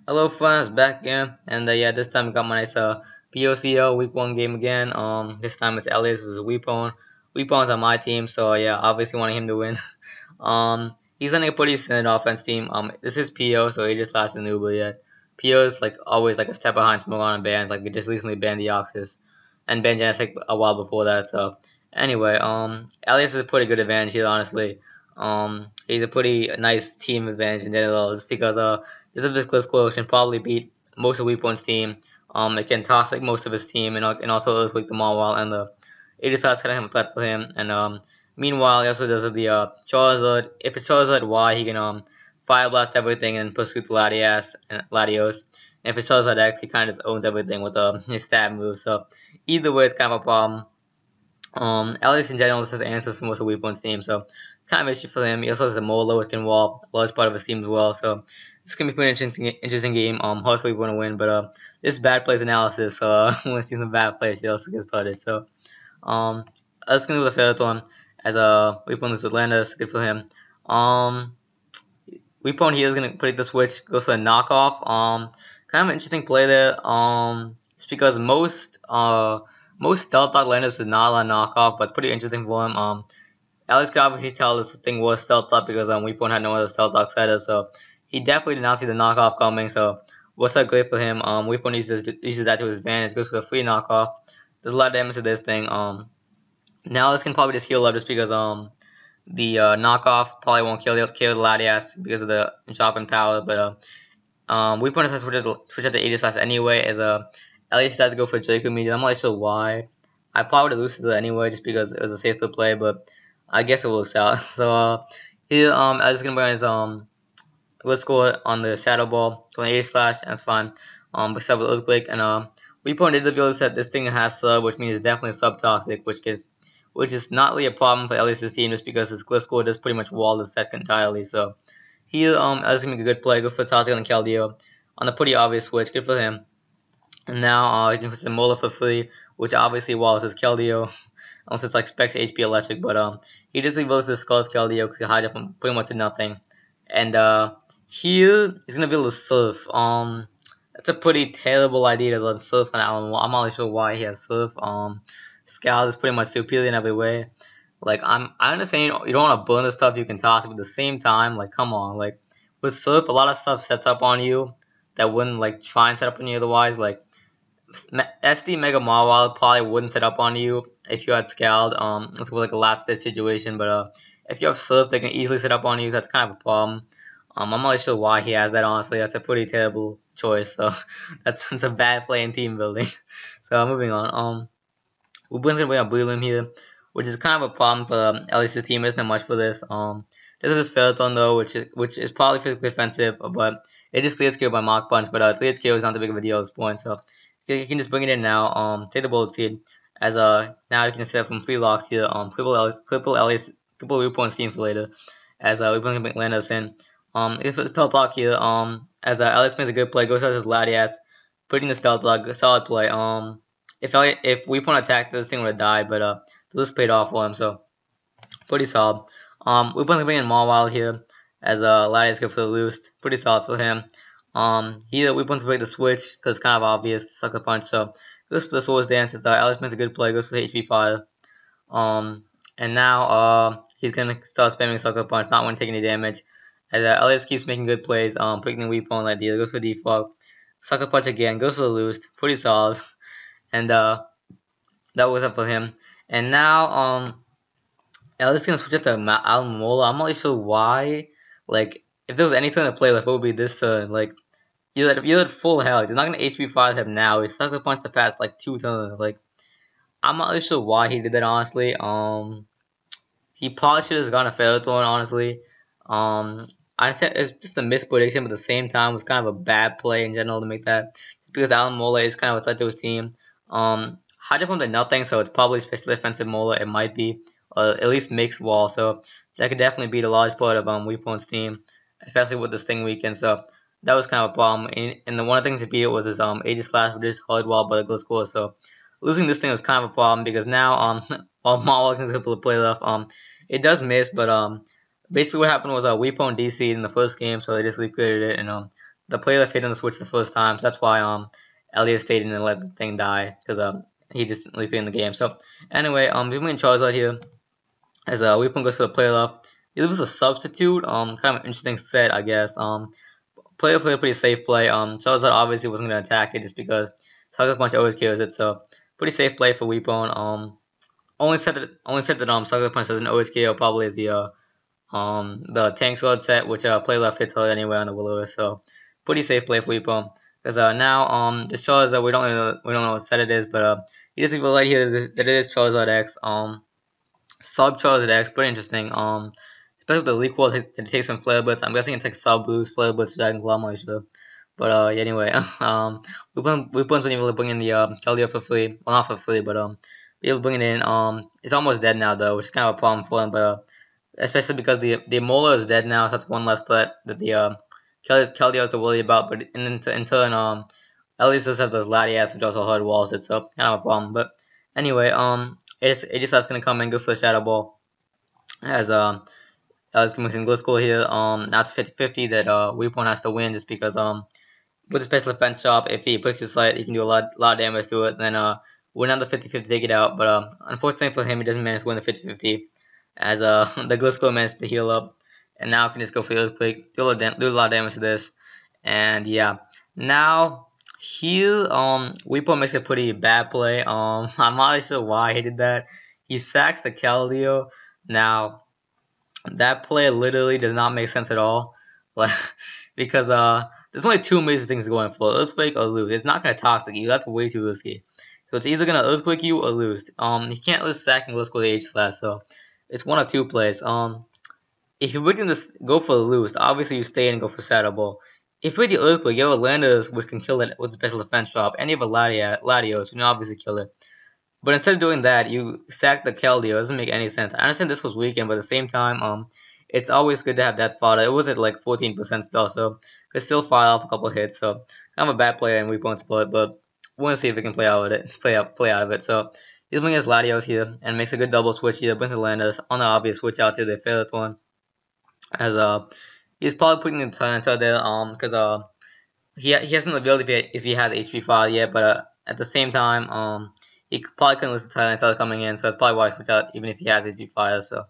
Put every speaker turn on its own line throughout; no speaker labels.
Hello friends, back again, and yeah, this time I got my nice POCL week 1 game again. This time it's Elyis versus Wepwn. Wepwn's on my team, so yeah, obviously wanting him to win. He's on a pretty solid offense team. This is PO, so he just lost a new, but yeah, PO is like always like a step behind Smogon and bans. Like they just recently banned the Oxys and banned Genetic a while before that. So anyway, Elyis is a pretty good advantage here, honestly. He's a pretty nice team advantage in general, just because this Invictus Quill can probably beat most of Weepon's team. It can toss like most of his team, and also does like the Marwell and the Aegislash kind of have a threat for him. And meanwhile, he also does the Charizard. If it's Charizard Y, he can Fire Blast everything and pursue the Latios. And if it's Charizard X, he kind of just owns everything with his stab moves. So either way, it's kind of a problem. Elyis in general just has answers for most of Weepon's team, so kind of an issue for him. He also has a Molo, which can wall a large part of his team as well. So it's gonna be a pretty interesting game. Hopefully we're gonna win. But this bad plays analysis, so I want to see some bad plays. Let's get started. So um, let's go with the Ferrothorn as Weepon is with Landis. Good for him. Weepon here is gonna predict the switch, go for a knockoff. Kind of an interesting play there. Just because most Stealth Dog Landis is not a knockoff, but it's pretty interesting for him. Alex could obviously tell this thing was Stealth Dog because Weepon had no other Stealth Dog setters, so he definitely did not see the knockoff coming. So what's that great for him? Weepon uses that to his advantage, goes for the free knockoff. There's a lot of damage to this thing. Now this can probably just heal up just because the knockoff probably won't kill the Latias because of the chopping power, but Weepon has to switch at the Aegislash anyway, as Elyis decides to go for Draco Meteor. I'm not really sure why. I probably would have loosed it anyway just because it was a safer play, but I guess it works out. So here Elyis is gonna bring his let's go on the Shadow Ball, going Aegislash, and that's fine. But with Earthquake, and Weepon did reveal that this thing has sub, which means it's definitely sub-toxic, which is not really a problem for Elyis' team just because his Gliscor does pretty much wall the set entirely. So here Elyis can make a good play, go for Toxic and Keldeo on a pretty obvious switch, good for him. And now he can switch to Mola for free, which obviously walls his Keldeo, unless it's like Specs HP Electric, but he just reveals his Skull of Keldeo because he hides up pretty much to nothing. And here he's gonna be able to surf. That's a pretty terrible idea to let surf on Alan. I'm not really sure why he has surf. Scout is pretty much superior in every way. Like I understand you don't want to burn the stuff you can toss, but at the same time, like come on, like with surf, a lot of stuff sets up on you that wouldn't like try and set up on you otherwise. Like SD Mega Marwell probably wouldn't set up on you if you had Scald. It's like a last ditch situation, but if you have surf, they can easily set up on you. So that's kind of a problem. I'm not really sure why he has that. Honestly, that's a pretty terrible choice. So that's a bad play in team building. So moving on. We're gonna bring up Breloom here, which is kind of a problem for Elyis' team. Isn't much for this. This is Ferrothorn though, which is probably physically offensive, but it just cleared skill by Mach Punch. But cleared skill is not that big of a deal at this point, so you can just bring it in now. Take the Bullet Seed as now you can set up from free locks here. Cripple Weepon's team for later, as Weepon can land us in. If it's Stealth Lock here, as Elyis makes a good play, goes out his Latias, putting the Stealth Lock, solid play. If Weepon attacked, this thing would have died, but the list paid off for him, so pretty solid. Weepon can bring in Marwell here, as Latias go for the Loosed, pretty solid for him. Here Weepon's break the switch, because it's kind of obvious, Sucker Punch, so goes for the Swords Dance, as Elyis makes a good play, goes for the HP Fire. And now he's gonna start spamming Sucker Punch, not when taking any damage. As Elyis keeps making good plays, predicting Weepon like deal, goes for Defog. Sucker Punch again, goes for the Loosed, pretty solid. And that was up for him. And now Elyis is gonna switch it to Almola. I'm not really sure why. Like, if there was any turn to play left, it would be this turn. Like, you had full health. He's not gonna HP 5 him now. He's Sucker Punch the past like 2 turns. Like, I'm not really sure why he did that, honestly. He probably should have gone a Ferrothorn, honestly. I said it's just a misprediction, but at the same time, it was kind of a bad play in general to make that, because Alan Mola is kind of a threat to his team. Hide from the nothing, so it's probably special defensive Mola. It might be, at least makes wall, so that could definitely beat a large part of Weepon's team, especially with this thing weekend. So that was kind of a problem. And the one of the things to beat it was his Aegislash, which is hard wall by the Gliscor. So losing this thing was kind of a problem because now while Marwell can able to play left, it does miss, but basically what happened was Weepon DC'd in the first game, so they just liquidated it, and the player that hit on the switch the first time, so that's why Elyis stayed in and let the thing die, because he just really in the game. So anyway, he's bringing Charizard here as Wepwn goes for the player left. He was a substitute, kind of an interesting set, I guess. Player played a pretty safe play. Charizard obviously wasn't gonna attack it just because Sucker Punch always kills it, so pretty safe play for Wepwn. Only said that Sucker Punch doesn't always kill probably is the Tank Sword set, which play left hits hard anyway on the Elyis, so pretty safe play for Wepwn. Because now this Charizard we don't know what set it is, but he does reveal right here that it is Charizard X. Sub Charizard X, pretty interesting. Especially with the Leak Wall that it takes some Flare Blitz. I'm guessing it takes Sub Boost, Flare Blitz, Dragon Claw, I'm sure. But yeah, anyway, Wepwn's been able to bring in the Keldeo for free. Well, not for free, but be able to bring it in. It's almost dead now though, which is kind of a problem for him. But especially because the Molar is dead now, so that's one less threat that the Keldeo has to worry about. But in turn, Elyis does have those Latias, which also hard walls it, so kind of a problem. But anyway, it just that's gonna come in, go for a Shadow Ball. As Elyis can mix Gliscor here. Now it's 50-50 that Wepwn has to win just because with the special defense shop, if he breaks his sight, he can do a lot of damage to it. Then win on the 50-50 to take it out. But unfortunately for him, he doesn't manage to win the 50-50 as the Gliscor managed to heal up, and now can just go for the Earthquake, do a lot of damage to this, and yeah. Now here, Wepwn makes a pretty bad play. I'm not really sure why he did that. He sacks the Keldeo. Now that play literally does not make sense at all, like because there's only two major things going for: Earthquake or lose. It's not gonna toxic you. That's way too risky. So it's either gonna Earthquake you or lose. He can't lose sacking Gliscor the H slash. So it's one of two plays. If you're waiting to go for the lose, obviously you stay and go for Shadow Ball. If with the Earthquake, you have a Landers which can kill it with a special defense drop, and you have a Latios, which can obviously kill it. But instead of doing that, you sack the Keldeo. It doesn't make any sense. I understand this was weakened, but at the same time, it's always good to have that fodder. It was at like 14% still, so could still fire off a couple of hits. So I'm a bad player and Wepwn split, but we'll see if we can play out of it. Play out of it. So he's bringing his Latios here and makes a good double switch here. Brings the Landers on the obvious switch out to the Ferrothorn. As he's probably putting the Tyranitar there because he hasn't revealed if he has HP fire yet, but at the same time he probably couldn't listen to Tyranitar coming in, so that's probably why he switched out even if he has HP fire. So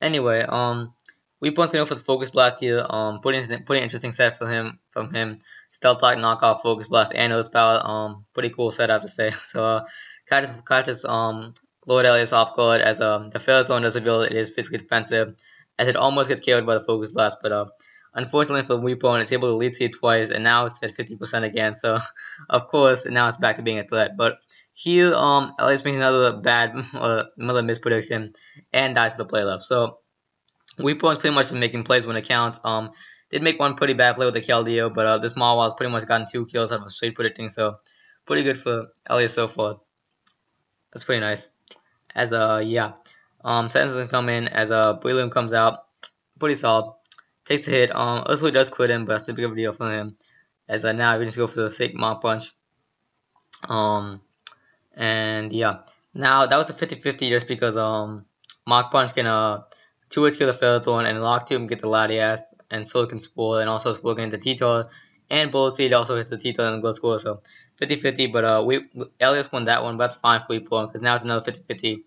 anyway, Wepwn's gonna go for the Focus Blast here. Pretty interesting set from him. Stealth Lock, Knockoff, Focus Blast, and Earth Power. Pretty cool set I have to say. So catches Lord Elyis off guard as the Ferrothorn does reveal it is physically defensive, as it almost gets killed by the Focus Blast, but unfortunately for Wepwn, it's able to lead seed twice, and now it's at 50% again. So of course now it's back to being a threat. But here, Elyis makes another misprediction and dies to the play left. So Wepwn's pretty much making plays when it counts. Did make one pretty bad play with the Keldeo, but this Mawil's pretty much gotten 2 kills out of straight predicting, so pretty good for Elyis so far. That's pretty nice. As yeah, Titans doesn't come in as Breloom comes out, pretty solid. Takes the hit. Earthquake does quit him, but that's a big of a deal for him. As now we just go for the fake Mach Punch. And yeah, now that was a 50-50 just because Mach Punch can 2-hit kill the Ferrothorn and lock 2 and get the Latias and Silicon Spore, and also Spore into T-Tar, and Bullet Seed also hits the T-Tar and Gliscor, so 50-50, but Elyis won that one, but that's fine for Wepwn because now it's another 50-50.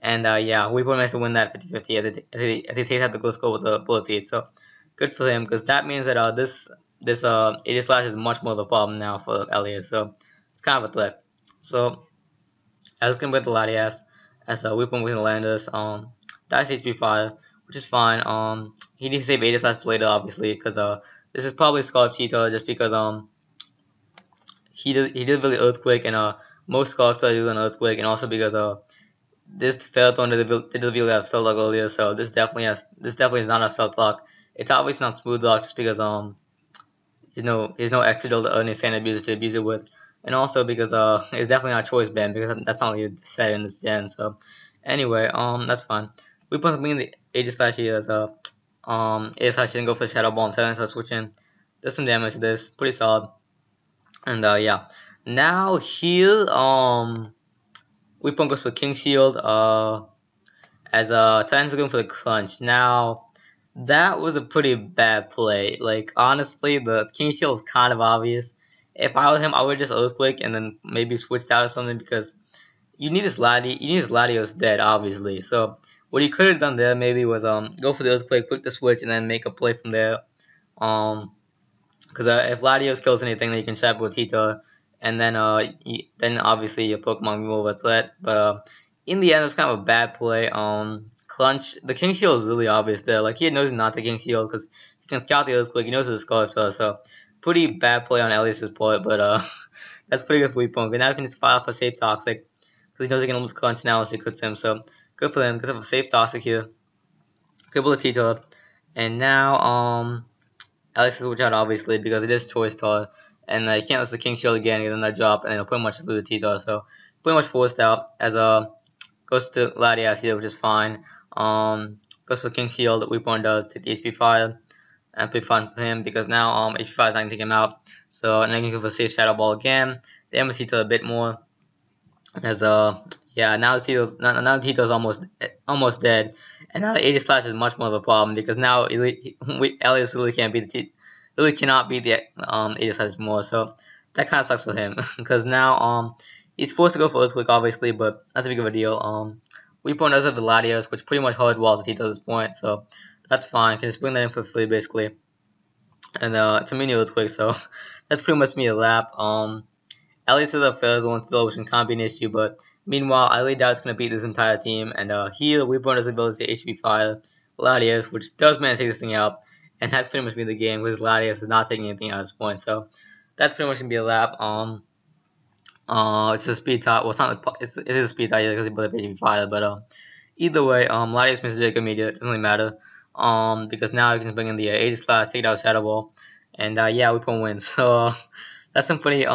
And yeah, Wepwn managed to win that 50-50 as he takes out the Gliscor with the Bullet Seed, so good for him because that means that this 80 slash is much more of a problem now for Elyis, so it's kind of a threat. So Elyis can get the Latias as Wepwn with the Landers. Dies HP fire, which is fine. He needs to save 80 slash for later, obviously, because this is probably Scarf Cheetah just because he did really Earthquake, and most Scarf Cheetah do an Earthquake, and also because this Ferrothorn did really have Stealth Lock earlier, so this definitely does not have Stealth Lock. It's obviously not Smooth Lock just because there's no extra deal to earn a Sand Abuser to abuse it with, and also because it's definitely not Choice Band because that's not really set in this gen. So anyway, that's fine. We put something in the Aegis Slash here as Aegis Slash didn't go for Shadow Ball and Talent start switching. Does some damage to this, pretty solid. And yeah, now here Wepwn goes for King Shield as Titans are going for the Crunch. Now That was a pretty bad play. Like honestly, the King Shield is kind of obvious. If I was him, I would just Earthquake and then maybe switched out or something because you need this Latios dead, obviously. So what he could have done there maybe was go for the Earthquake, click the switch, and then make a play from there. Um, because if Latios kills anything, then you can trap with Tita, and then then obviously your Pokemon will be more of a threat. But in the end, it was kind of a bad play. Clunch, the King Shield is really obvious there. Like he knows not the King Shield because he can scout the Earthquake. He knows it's a Sculptor, so pretty bad play on Elyis's part. But that's pretty good for Wepwn. Now he can just file for Safe Toxic because he knows he can lose Clunch now as he cuts him. So good for him. Good for Safe Toxic here. Good for the Tita, and now Alex is watch out obviously because it is choice tall, and he can't lose the King Shield again, get another drop, and he'll pretty much lose the T-Tar. So pretty much forced out as goes to Latias here, which is fine. Goes for King Shield. Weapon does take the HP fire, and pretty fun for him because now HP fire is not gonna take him out. So and then he can go for safe Shadow Ball again. The MC to a bit more as yeah, now Tito's almost dead, and now the 80 slash is much more of a problem because now Elyis really can't beat really cannot beat the 80 slash more. So that kind of sucks for him because now he's forced to go for Earthquake obviously, but not too big of a deal. Weapon does have the Latios, which pretty much hard walls Tito at this point, so that's fine. Can just bring that in for free basically, and it's a mini Earthquake, so that's pretty much me a lap. Elyis is a fair one still, which can't be an issue, but meanwhile, I laid out is going to beat this entire team, and here, Weapon has the ability to HP fire Latias, which does manage to take this thing out, and that's pretty much been the game, because Latias is not taking anything out at this point, so that's pretty much going to be a lap. It's a speed tie, well, it's not, it's a speed tie because he put up HP fire, but either way, Latias misses Jacob Media, it doesn't really matter, because now you can bring in the Aegis Slash, take out Shadow Ball, and yeah, Weapon wins, so that's some pretty,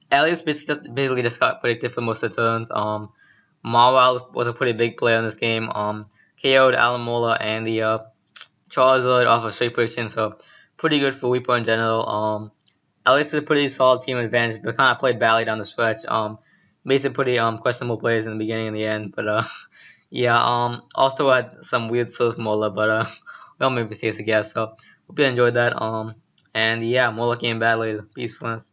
Elyis basically just got predicted for most of the turns. Marwell was a pretty big player in this game. KO'd Alamola and the Charizard off of straight prediction, so pretty good for Weepo in general. Elyis is a pretty solid team advantage, but kind of played badly down the stretch. Made some pretty questionable plays in the beginning and the end, but yeah. Also had some weird Surf Mola, but well, maybe mistakes I guess. So hope you enjoyed that. And yeah, more lucky and bad later. Peace, friends.